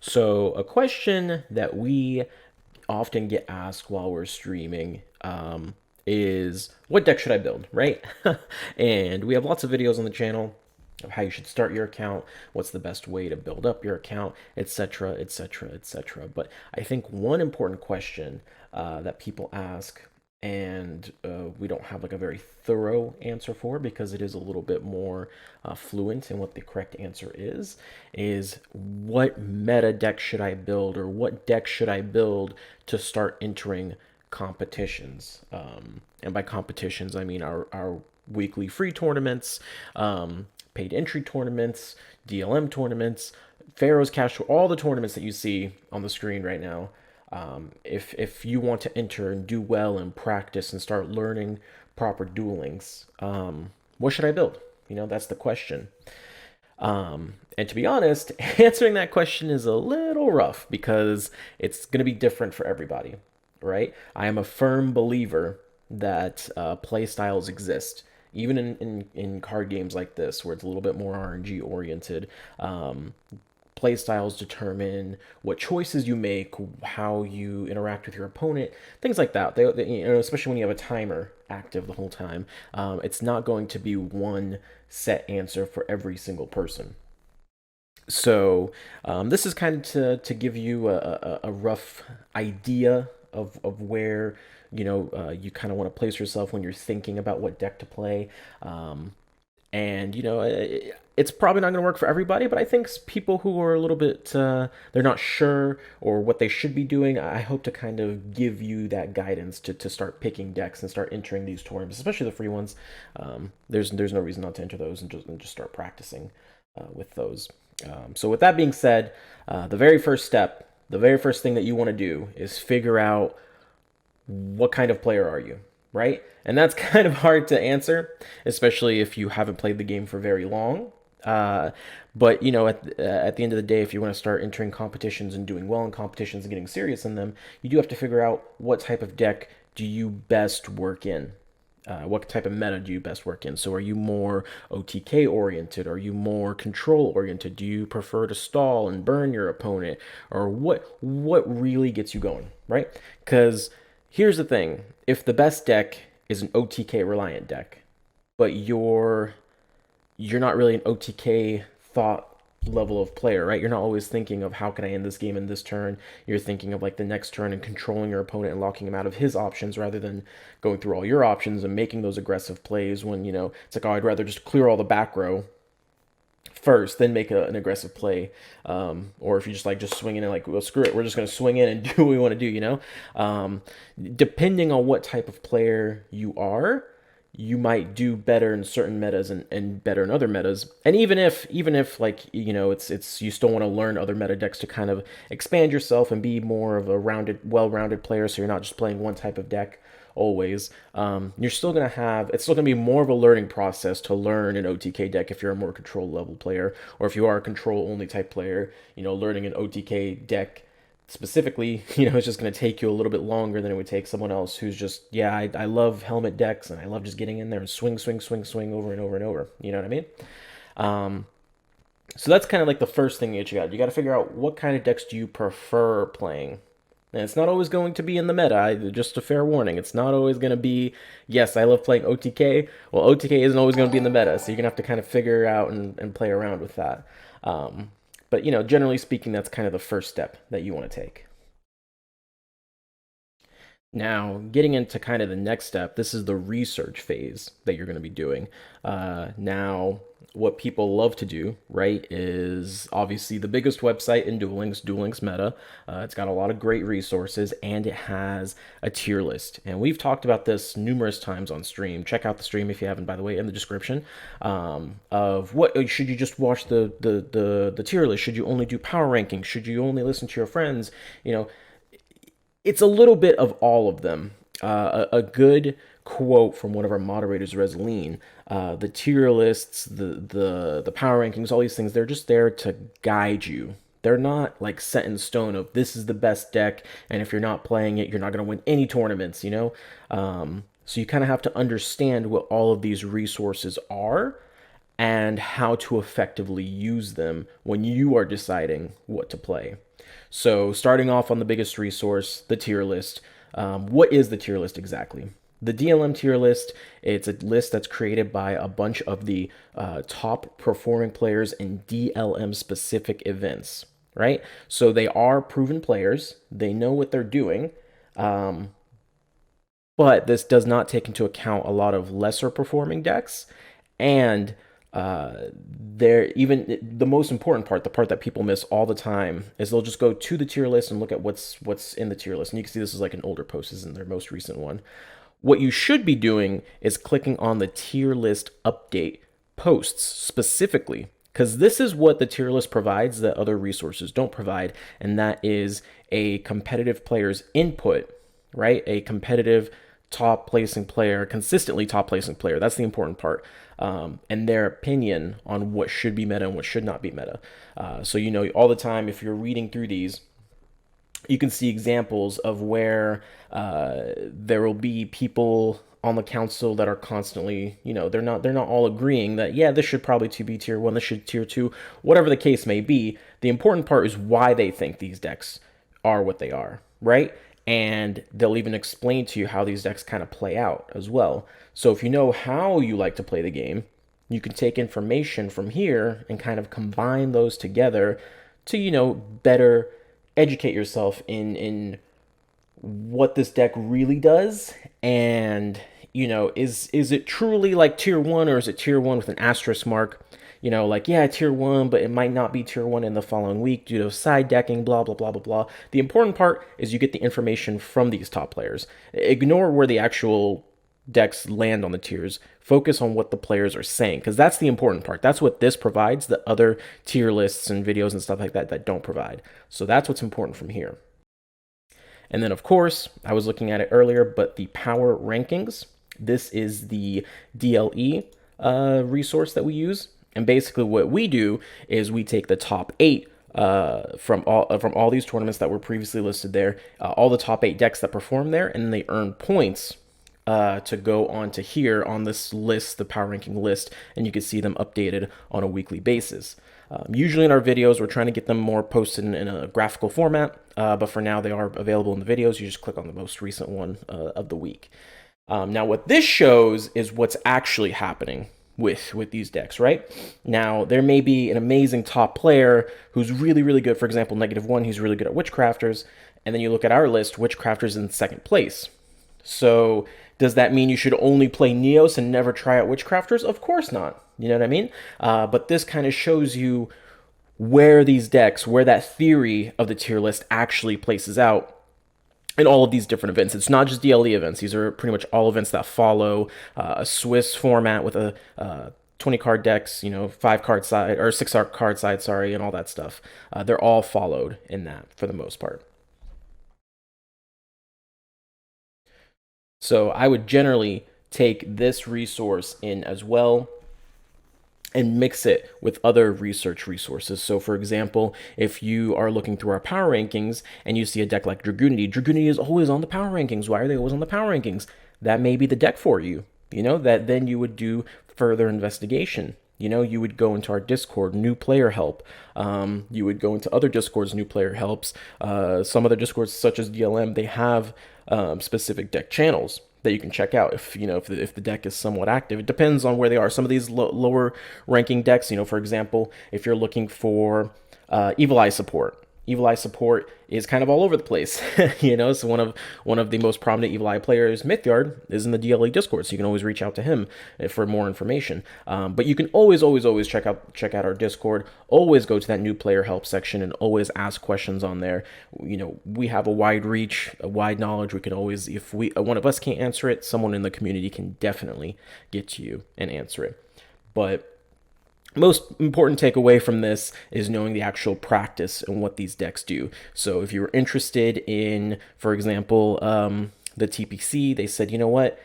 So, a question that we often get asked while we're streaming is what deck should I build, right? And we have lots of videos on the channel of how you should start your account, what's the best way to build up your account, etc., etc., etc. But I think one important question that people ask, and we don't have like a very thorough answer for because it is a little bit more fluent in what the correct answer is what meta deck should I build, or what deck should I build to start entering competitions? And by competitions, I mean our weekly free tournaments, paid entry tournaments, DLM tournaments, Pharaoh's Cash, all the tournaments that you see on the screen right now. If you want to enter and do well and practice and start learning proper duelings, what should I build? That's the question. And to be honest, answering that question is a little rough because it's going to be different for everybody, right? I am a firm believer that play styles exist, even in card games like this, where it's a little bit more RNG oriented. Play styles determine what choices you make, how you interact with your opponent, things like that. Especially when you have a timer active the whole time, it's not going to be one set answer for every single person. So this is kind of to give you a rough idea of where you kind of want to place yourself when you're thinking about what deck to play. And it's probably not going to work for everybody, but I think people who are a little bit they're not sure or what they should be doing, I hope to kind of give you that guidance to start picking decks and start entering these tournaments, especially the free ones. There's no reason not to enter those and just start practicing with those. So with that being said, the very first step, the very first thing that you want to do is figure out what kind of player are you, right? And that's kind of hard to answer, especially if you haven't played the game for very long. But at the end of the day, if you want to start entering competitions and doing well in competitions and getting serious in them, you do have to figure out what type of deck do you best work in. What type of meta do you best work in? So are you more OTK oriented? Are you more control oriented? Do you prefer to stall and burn your opponent? Or what really gets you going, right? Because here's the thing. If the best deck is an OTK reliant deck, but you're not really an OTK thought level of player, right? You're not always thinking of how can I end this game in this turn. You're thinking of like the next turn and controlling your opponent and locking him out of his options rather than going through all your options and making those aggressive plays when, it's like, oh, I'd rather just clear all the back row first, then make an aggressive play. Or if you just swing in and like, well, screw it, we're just going to swing in and do what we want to do, depending on what type of player you are, you might do better in certain metas and better in other metas. And even if like it's you still want to learn other meta decks to kind of expand yourself and be more of a well-rounded player, so you're not just playing one type of deck always. You're still gonna have it's still gonna be more of a learning process to learn an OTK deck if you're a more control level player, or if you are a control only type player. Learning an OTK deck specifically, it's just going to take you a little bit longer than it would take someone else who's just, yeah, I love helmet decks and I love just getting in there and swing, swing, swing, swing over and over and over. You know what I mean? So that's kind of like the first thing that you got. You got to figure out what kind of decks do you prefer playing. And it's not always going to be in the meta. Just a fair warning. It's not always going to be, yes, I love playing OTK. Well, OTK isn't always going to be in the meta, so you're going to have to kind of figure out and play around with that. But, generally speaking, that's kind of the first step that you want to take. Now, getting into kind of the next step, this is the research phase that you're going to be doing. Now, what people love to do, right, is obviously the biggest website in Duel Links Meta. It's got a lot of great resources, and it has a tier list. And we've talked about this numerous times on stream. Check out the stream if you haven't, by the way, in the description. Of what should you just watch the tier list? Should you only do power rankings? Should you only listen to your friends? It's a little bit of all of them. A good quote from one of our moderators, Resleen. The tier lists, the power rankings, all these things, they're just there to guide you. They're not like set in stone of this is the best deck, and if you're not playing it, you're not going to win any tournaments, So you kind of have to understand what all of these resources are and how to effectively use them when you are deciding what to play. So, starting off on the biggest resource, the tier list. What is the tier list exactly? The DLM tier list, it's a list that's created by a bunch of the top performing players in DLM specific events, right? So they are proven players, they know what they're doing, but this does not take into account a lot of lesser performing decks. And they're even the most important part, the part that people miss all the time, is they'll just go to the tier list and look at what's in the tier list. And you can see this is like an older post, this isn't their most recent one. What you should be doing is clicking on the tier list update posts specifically, because this is what the tier list provides that other resources don't provide, and that is a competitive player's input, right? A competitive top placing player, consistently top placing player. That's the important part. And their opinion on what should be meta and what should not be meta. So, you know, all the time, if you're reading through these, you can see examples of where there will be people on the council that are constantly, you know, they're not all agreeing that, yeah, this should probably be tier 1, this should tier 2, whatever the case may be. The important part is why they think these decks are what they are, right? And they'll even explain to you how these decks kind of play out as well. So if you know how you like to play the game, you can take information from here and kind of combine those together to, you know, better educate yourself in what this deck really does. And, you know, is it truly like tier 1, or is it tier 1 with an asterisk mark? You know, like, yeah, tier 1, but it might not be tier 1 in the following week due to side decking, blah, blah, blah, blah, blah. The important part is you get the information from these top players. Ignore where the actual decks land on the tiers. Focus on what the players are saying, because that's the important part. That's what this provides that other tier lists and videos and stuff like that don't provide. So that's what's important from here. And then, of course, I was looking at it earlier, but the power rankings. This is the DLE resource that we use. And basically what we do is we take the top 8 from all these tournaments that were previously listed there, all the top 8 decks that perform there, and they earn points to go on to here on this list, the power ranking list, and you can see them updated on a weekly basis. Usually in our videos, we're trying to get them more posted in a graphical format, but for now they are available in the videos. You just click on the most recent one of the week. Now what this shows is what's actually happening with these decks, right? Now, there may be an amazing top player who's really, really good. For example, -1, he's really good at Witchcrafters. And then you look at our list, Witchcrafters in second place. So does that mean you should only play Neos and never try out Witchcrafters? Of course not. You know what I mean? But this kind of shows you where these decks, where that theory of the tier list actually places out in all of these different events. It's not just DLE events. These are pretty much all events that follow a Swiss format with a 20 card decks, you know, 5 card side or 6 card side, sorry, and all that stuff. They're all followed in that for the most part. So I would generally take this resource in as well and mix it with other research resources. So for example, if you are looking through our power rankings and you see a deck like Dragoonity is always on the power rankings. Why are they always on the power rankings? That may be the deck for you. You know, that then you would do further investigation. You know, you would go into our Discord, new player help. You would go into other Discords, new player helps. Some other Discords, such as DLM, they have specific deck channels that you can check out if you know if the deck is somewhat active. It depends on where they are. Some of these lower ranking decks, you know, for example, if you're looking for Evil Eye support. Evil Eye support is kind of all over the place, you know. So one of the most prominent Evil Eye players, Mythyard, is in the DLE Discord, so you can always reach out to him for more information. But you can always check out our Discord. Always go to that new player help section and always ask questions on there. You know, we have a wide reach, a wide knowledge. We can always, if one of us can't answer it, someone in the community can definitely get to you and answer it. But most important takeaway from this is knowing the actual practice and what these decks do. So if you're interested in, for example, the TPC, they said, you know what,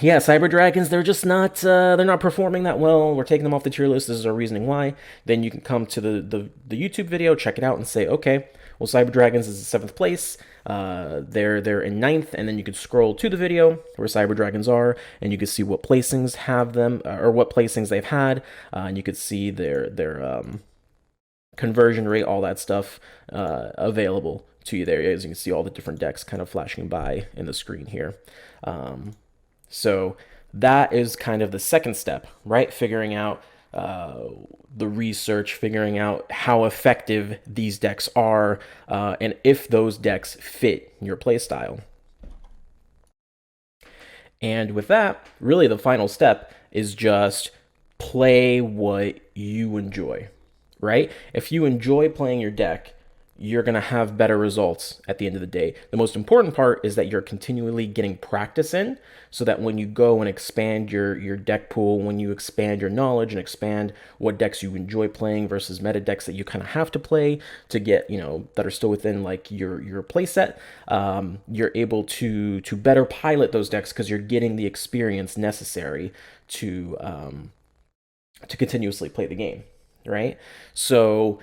Yeah, Cyber Dragons, they're not performing that well. We're taking them off the tier list. This is our reasoning why. Then you can come to the YouTube video, check it out, and say, okay, well, Cyber Dragons is in seventh place. They're in ninth, and then you can scroll to the video where Cyber Dragons are, and you can see what placings have them, or what placings they've had, and you can see their conversion rate, all that stuff available to you there. As you can see, all the different decks kind of flashing by in the screen here. So that is kind of the second step, right? Figuring out the research, figuring out how effective these decks are, and if those decks fit your playstyle. And with that, really the final step is just play what you enjoy, right? If you enjoy playing your deck, you're going to have better results at the end of the day. The most important part is that you're continually getting practice in so that when you go and expand your deck pool, when you expand your knowledge and expand what decks you enjoy playing versus meta decks that you kind of have to play to get, that are still within like your play set, you're able to better pilot those decks because you're getting the experience necessary to continuously play the game, right? So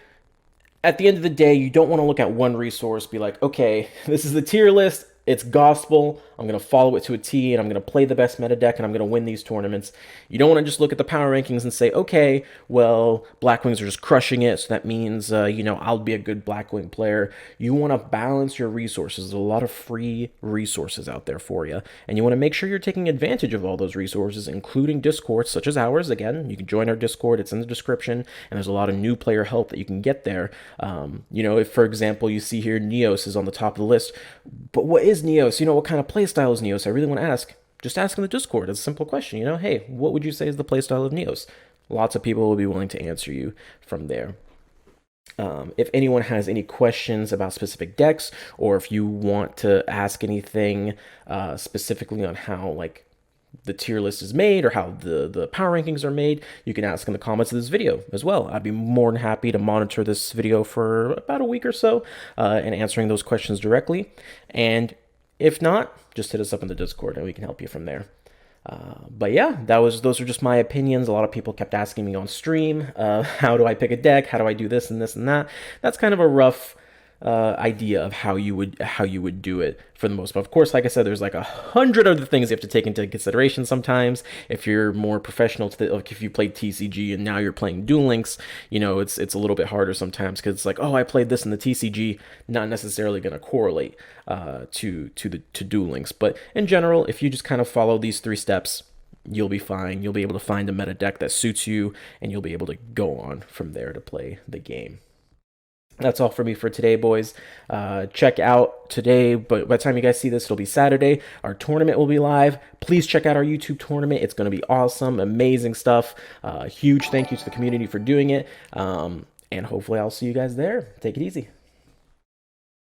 at the end of the day, you don't want to look at one resource, be like, okay, this is the tier list, it's gospel, I'm going to follow it to a T, and I'm going to play the best meta deck, and I'm going to win these tournaments. You don't want to just look at the power rankings and say, okay, well, Blackwings are just crushing it, so that means, I'll be a good Blackwing player. You want to balance your resources. There's a lot of free resources out there for you, and you want to make sure you're taking advantage of all those resources, including Discords such as ours. Again, you can join our Discord, it's in the description, and there's a lot of new player help that you can get there. If, for example, you see here Neos is on the top of the list, but what is Neos? What kind of playstyle is Neos? I really want to ask. Just ask in the Discord. It's a simple question. Hey, what would you say is the playstyle of Neos? Lots of people will be willing to answer you from there. If anyone has any questions about specific decks, or if you want to ask anything specifically on how the tier list is made or how the power rankings are made, you can ask in the comments of this video as well. I'd be more than happy to monitor this video for about a week or so and answering those questions directly. And if not, just hit us up in the Discord and we can help you from there. But yeah, those are just my opinions. A lot of people kept asking me on stream, how do I pick a deck? How do I do this and this and that? That's kind of a rough idea of how you would do it for the most part. Of course, like I said, there's like 100 other things you have to take into consideration sometimes. If you're more professional, like if you played TCG and now you're playing Duel Links, it's a little bit harder sometimes because it's like, oh, I played this in the TCG, not necessarily going to correlate to Duel Links. But in general, if you just kind of follow these 3 steps, you'll be fine. You'll be able to find a meta deck that suits you, and you'll be able to go on from there to play the game. That's all for me for today, boys. Check out today, but by the time you guys see this, it'll be Saturday. Our tournament will be live. Please check out our YouTube tournament. It's going to be awesome, amazing stuff. Huge thank you to the community for doing it. And hopefully I'll see you guys there. Take it easy.